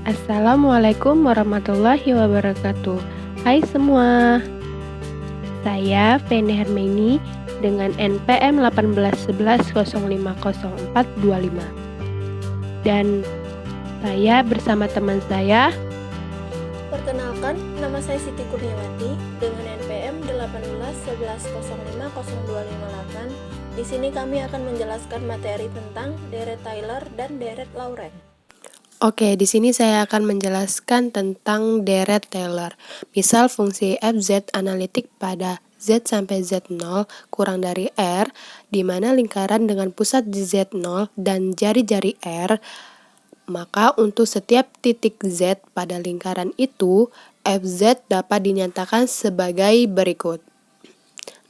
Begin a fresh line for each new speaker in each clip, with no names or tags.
Assalamualaikum warahmatullahi wabarakatuh. Hai semua, saya Feni Hermini dengan NPM 1811050425. Dan saya bersama teman saya.
Perkenalkan, nama saya Siti Kurniawati dengan NPM 1811105028. Di sini kami akan menjelaskan materi tentang deret Taylor dan deret Laurent.
Oke, di sini saya akan menjelaskan tentang deret Taylor. Misal fungsi fz analitik pada z sampai z0 kurang dari r, di mana lingkaran dengan pusat di z0 dan jari-jari r, maka untuk setiap titik z pada lingkaran itu, fz dapat dinyatakan sebagai berikut.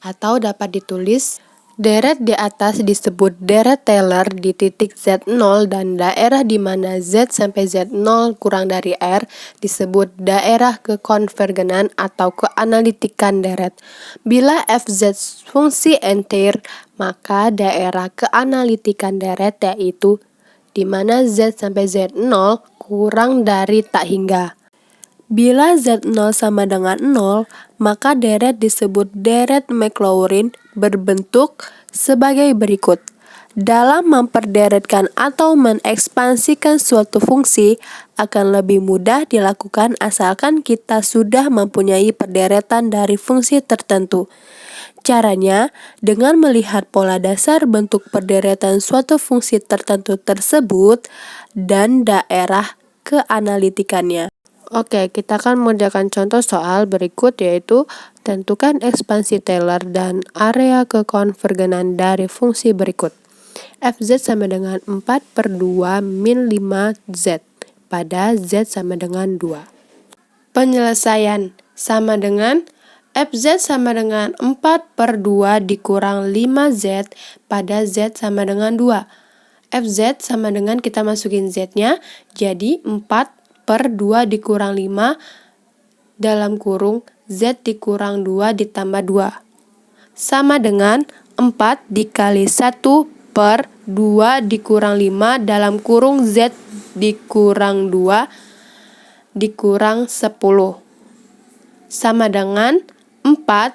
Atau dapat ditulis, deret di atas disebut deret Taylor di titik Z0 dan daerah di mana Z sampai Z0 kurang dari R disebut daerah kekonvergenan atau keanalitikan deret. Bila Fz fungsi entir, maka daerah keanalitikan deret yaitu di mana Z sampai Z0 kurang dari tak hingga. Bila Z0 sama dengan 0, maka deret disebut deret Maclaurin berbentuk sebagai berikut. Dalam memperderetkan atau mengekspansikan suatu fungsi akan lebih mudah dilakukan asalkan kita sudah mempunyai perderetan dari fungsi tertentu. Caranya, dengan melihat pola dasar bentuk perderetan suatu fungsi tertentu tersebut dan daerah keanalitikannya. Oke, kita akan mengerjakan contoh soal berikut, yaitu tentukan ekspansi Taylor dan area kekonvergenan dari fungsi berikut. Fz sama dengan 4/2 min 5z pada z sama dengan 2. Penyelesaian sama dengan Fz sama dengan 4/2 dikurang 5z pada z sama dengan 2. Fz sama dengan, kita masukin z-nya, jadi 4/2 dikurang 5 dalam kurung z dikurang 2 ditambah 2 sama dengan 4 dikali 1/2 dikurang 5 dalam kurung z dikurang 2 dikurang 10 sama dengan 4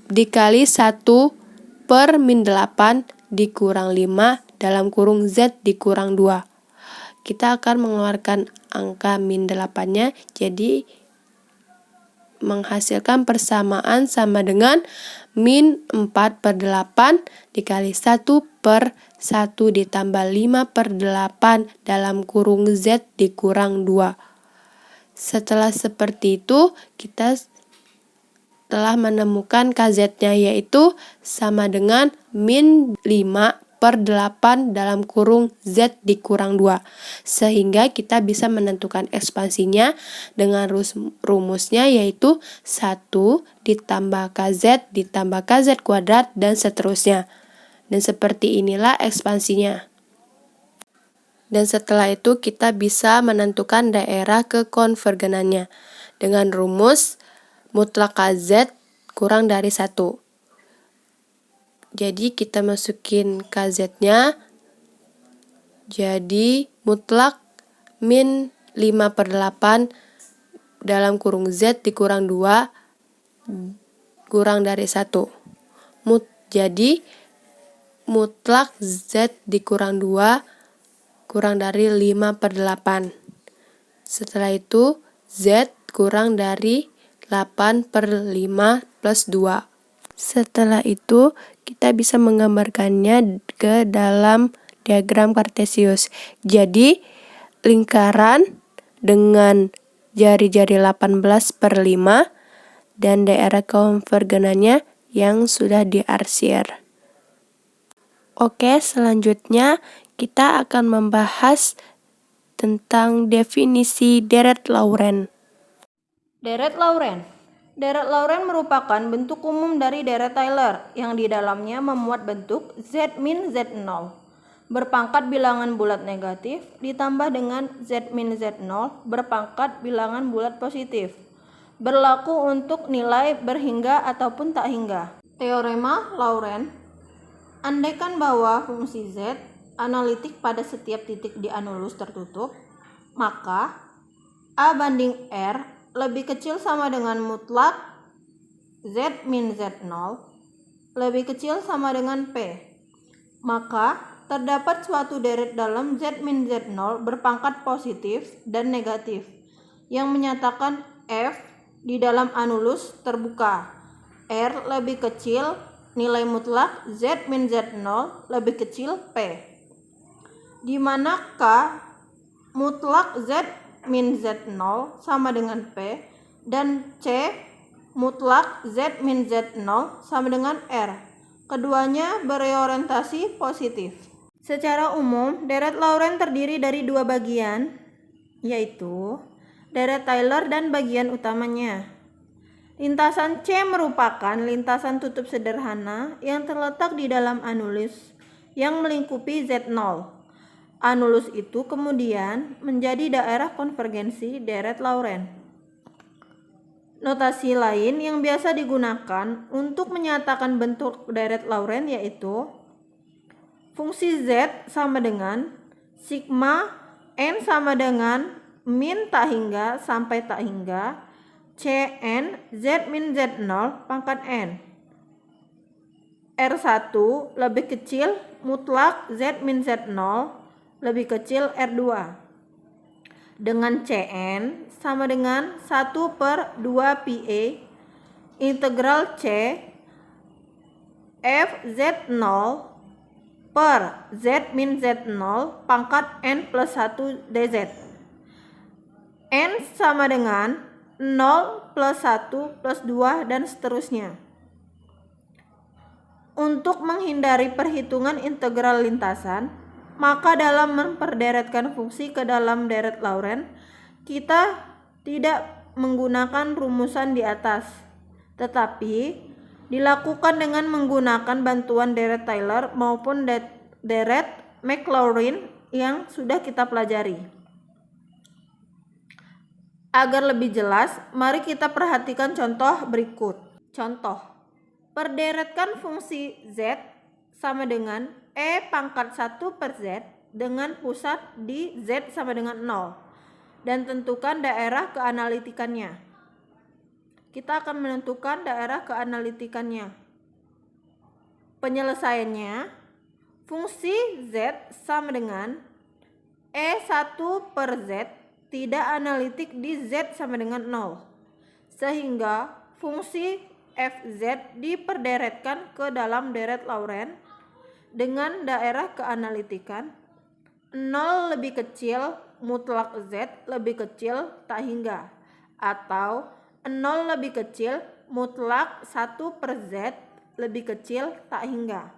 dikali 1/-8 dikurang 5 dalam kurung z dikurang 2. Kita akan mengeluarkan angka min 8-nya, jadi menghasilkan persamaan sama dengan min 4/8 dikali 1/1 ditambah 5/8 dalam kurung z dikurang 2. Setelah seperti itu, kita telah menemukan kz-nya, yaitu sama dengan min 5/8 dalam kurung z dikurang 2. Sehingga kita bisa menentukan ekspansinya dengan rumusnya, yaitu 1 ditambah kz ditambah kz kuadrat dan seterusnya. Dan seperti inilah ekspansinya. Dan setelah itu kita bisa menentukan daerah kekonvergenannya dengan rumus mutlak kz kurang dari 1. Jadi kita masukin kz-nya, jadi mutlak min 5/8 dalam kurung z dikurang 2 kurang dari 1. Jadi mutlak z dikurang 2 kurang dari 5/8. Setelah itu z kurang dari 8/5 plus 2. Setelah itu, kita bisa menggambarkannya ke dalam diagram Kartesius. Jadi, lingkaran dengan jari-jari 18/5 dan daerah konvergenannya yang sudah diarsir. Oke, selanjutnya kita akan membahas tentang definisi deret Laurent.
Deret Laurent. Deret Laurent merupakan bentuk umum dari deret Taylor yang di dalamnya memuat bentuk Z min Z0 berpangkat bilangan bulat negatif ditambah dengan Z min Z0 berpangkat bilangan bulat positif. Berlaku untuk nilai berhingga ataupun tak hingga. Teorema Laurent. Andaikan bahwa fungsi Z analitik pada setiap titik di anulus tertutup, maka A banding R lebih kecil sama dengan mutlak Z min Z0 lebih kecil sama dengan P. Maka terdapat suatu deret dalam Z min Z0 berpangkat positif dan negatif yang menyatakan F di dalam anulus terbuka R lebih kecil nilai mutlak Z min Z0 lebih kecil P, di mana K mutlak Z min Z0 sama dengan P dan C mutlak Z min Z0 sama dengan R. Keduanya berorientasi positif. Secara umum, deret Laurent terdiri dari dua bagian, yaitu deret Taylor dan bagian utamanya. Lintasan C merupakan lintasan tutup sederhana yang terletak di dalam anulus yang melingkupi Z0. Anulus itu kemudian menjadi daerah konvergensi deret Laurent. Notasi lain yang biasa digunakan untuk menyatakan bentuk deret Laurent yaitu fungsi Z sama dengan sigma n sama dengan min tak hingga sampai tak hingga Cn Z min Z0 pangkat n. R1 lebih kecil mutlak Z min Z0 lebih kecil R2 dengan Cn sama dengan 1/2 PA integral C Fz0 per Z min Z0 pangkat n plus 1 dz. N sama dengan 0 plus 1 plus 2 dan seterusnya. Untuk menghindari perhitungan integral lintasan, maka dalam memperderetkan fungsi ke dalam deret Laurent, kita tidak menggunakan rumusan di atas, tetapi dilakukan dengan menggunakan bantuan deret Taylor maupun deret Maclaurin yang sudah kita pelajari. Agar lebih jelas, mari kita perhatikan contoh berikut. Contoh, perderetkan fungsi Z sama dengan E pangkat 1 per Z dengan pusat di Z sama dengan 0 dan tentukan daerah keanalitikannya. Kita akan menentukan daerah keanalitikannya. Penyelesaiannya, fungsi Z sama dengan E1 per Z tidak analitik di Z sama dengan 0, sehingga fungsi Fz diperderetkan ke dalam deret Laurent dengan daerah keanalitikan 0 lebih kecil mutlak Z lebih kecil tak hingga atau 0 lebih kecil mutlak 1 per Z lebih kecil tak hingga.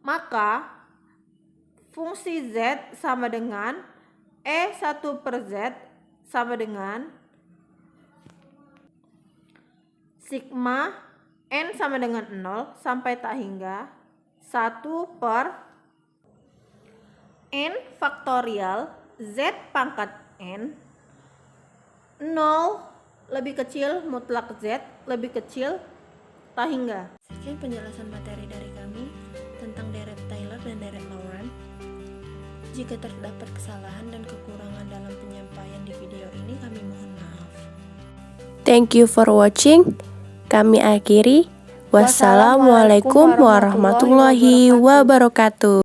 Maka fungsi Z sama dengan E1 per Z sama dengan sigma n sama dengan 0 sampai tak hingga 1 per n faktorial Z pangkat n 0 lebih kecil mutlak Z lebih kecil tak hingga. Sekian penjelasan materi dari kami tentang deret Taylor dan deret Laurent. Jika terdapat kesalahan dan kekurangan dalam penyampaian di video ini, kami mohon maaf.
Thank you for watching. Kami akhiri. Wassalamualaikum warahmatullahi wabarakatuh.